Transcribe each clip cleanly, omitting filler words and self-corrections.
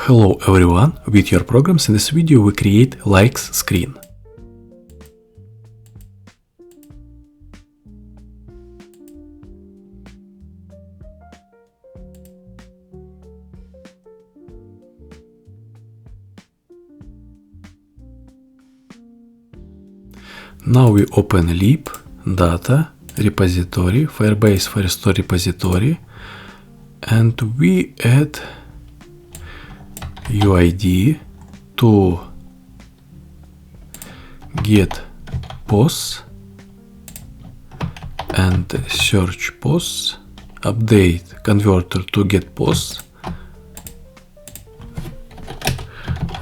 Hello everyone, with your programs in this video we create likes screen. Now we open lib, data, repository, firebase firestore repository, and we add UID to get posts and search posts, update converter to get posts,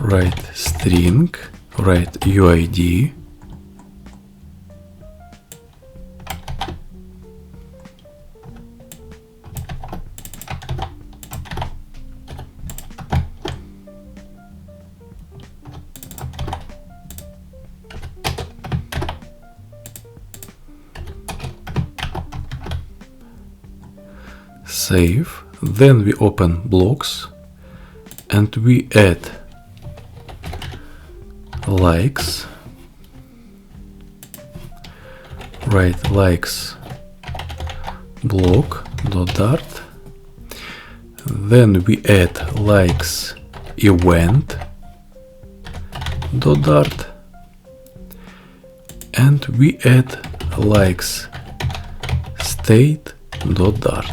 write string, write UID, save, then we open blocks and we add likes, write likes block.dart, then we add likes event.dart, and we add likes state.dart.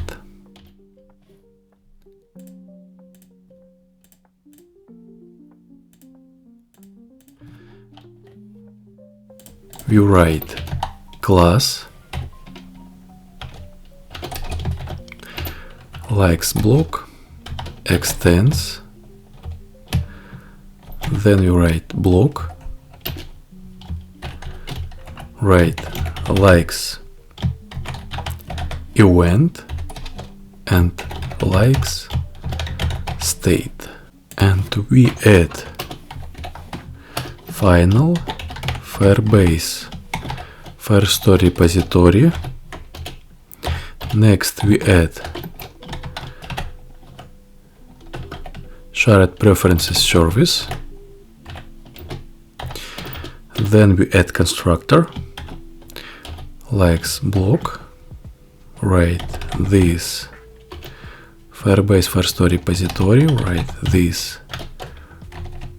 We write class likes block extends, then we write block, write likes event and likes state, and we add final firebase firestore repository. Next we add shared preferences service, then we add constructor likes block, write this firebase firestore repository, write this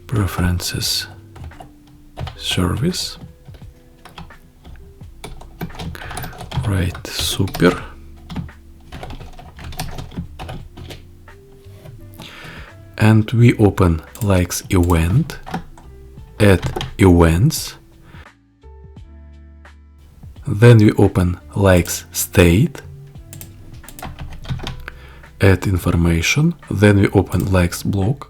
preferences service, write super, and we open likes event, add events, then we open likes state, add information, then we open likes block,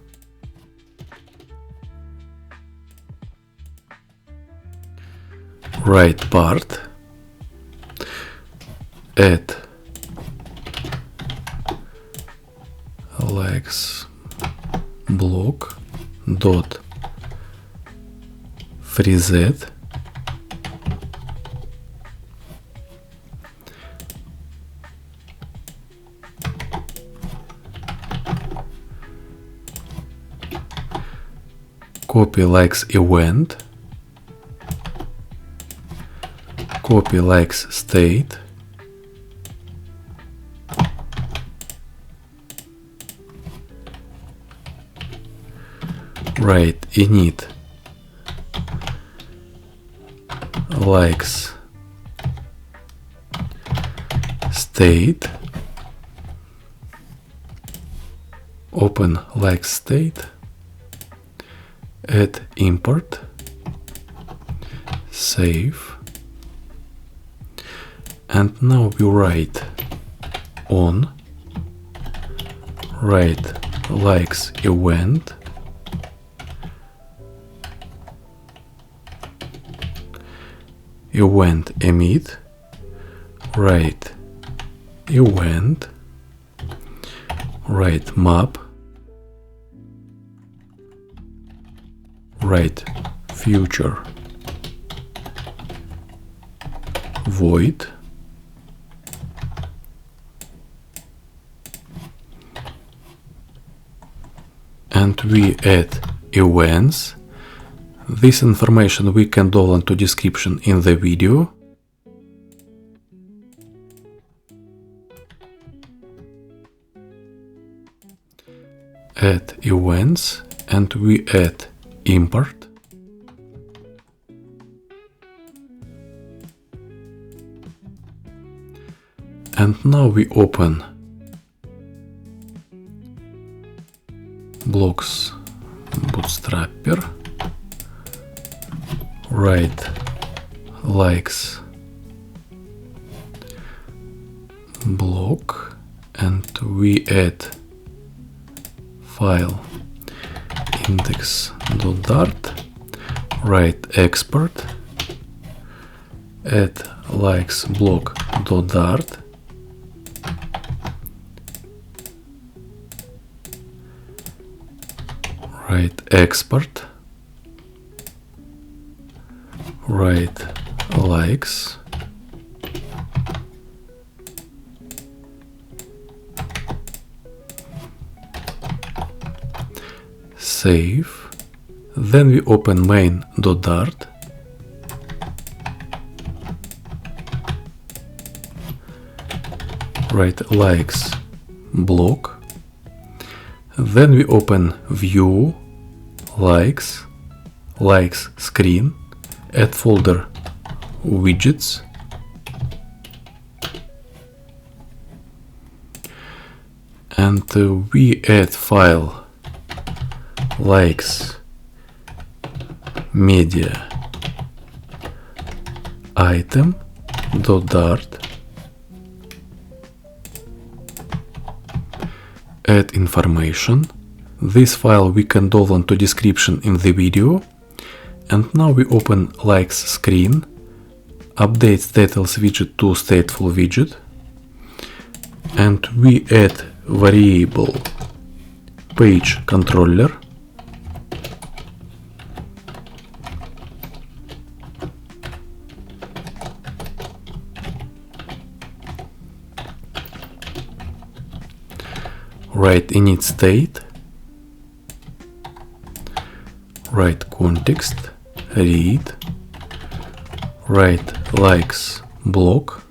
write part, add likes block dot freeZ, copy likes event, copy likes state, write init likes state, open likes state, add import, save, and now we write on, write likes event, event emit, write event, write map, write future void, and we add events. This information we can download to description in the video. Add events and we add import. And now we open blocks bootstrapper, write likes block, and we add file index.dart, write export, add likes block.dart, write export, write likes, save. Then we open main.dart, write likes block. Then we open view, likes screen, add folder widgets, and we add file likes media item.dart, add information. This file we can download to description in the video. And now we open likes screen, update stateless widget to stateful widget, and we add variable page controller, write init state, write context, read, write likes block,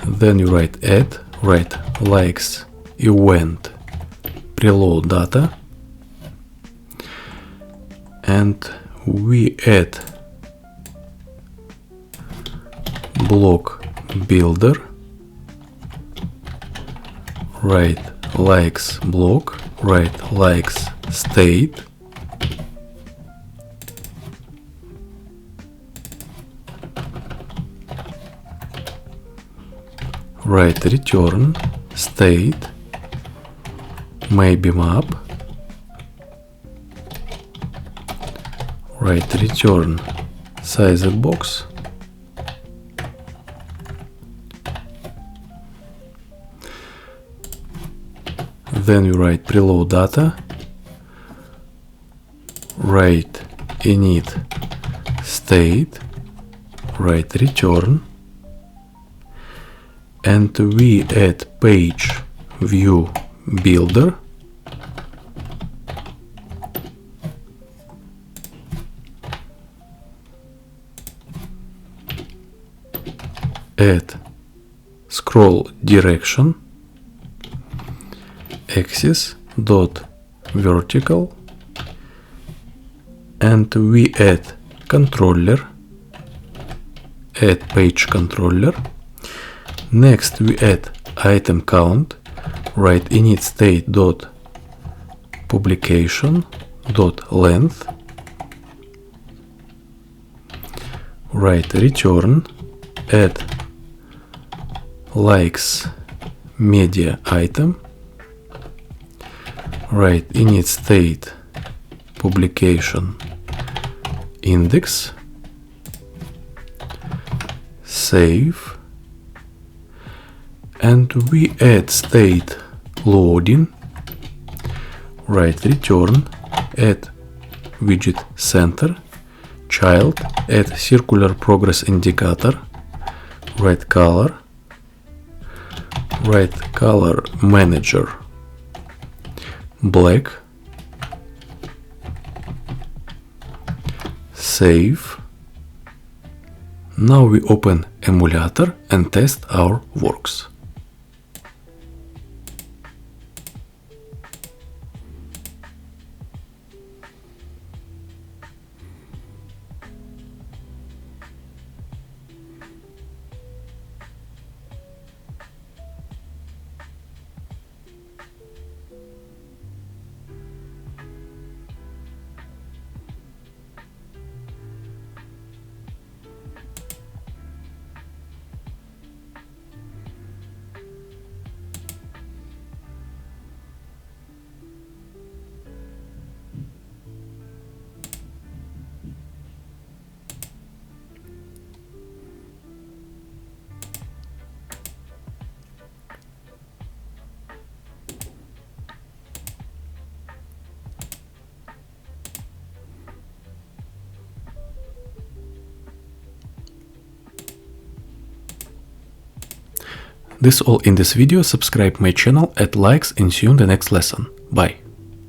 then you write add, write likes event preload data, and we add block builder, write likes block, write likes state, write return state, maybe map, write return sized box, then you write preload data, write init state, write return, and we add page view builder, add scroll direction, axis dot vertical, and we add controller, add page controller. Next we add item count, write init state dot publication dot length, write return, add likes media item, write init state publication index, save, and we add state loading, write return, add widget center, child, add circular progress indicator, write color, write color manager black, save. Now we open Emulator and test our works. This all in this video. Subscribe my channel, add likes, and see you in the next lesson. Bye.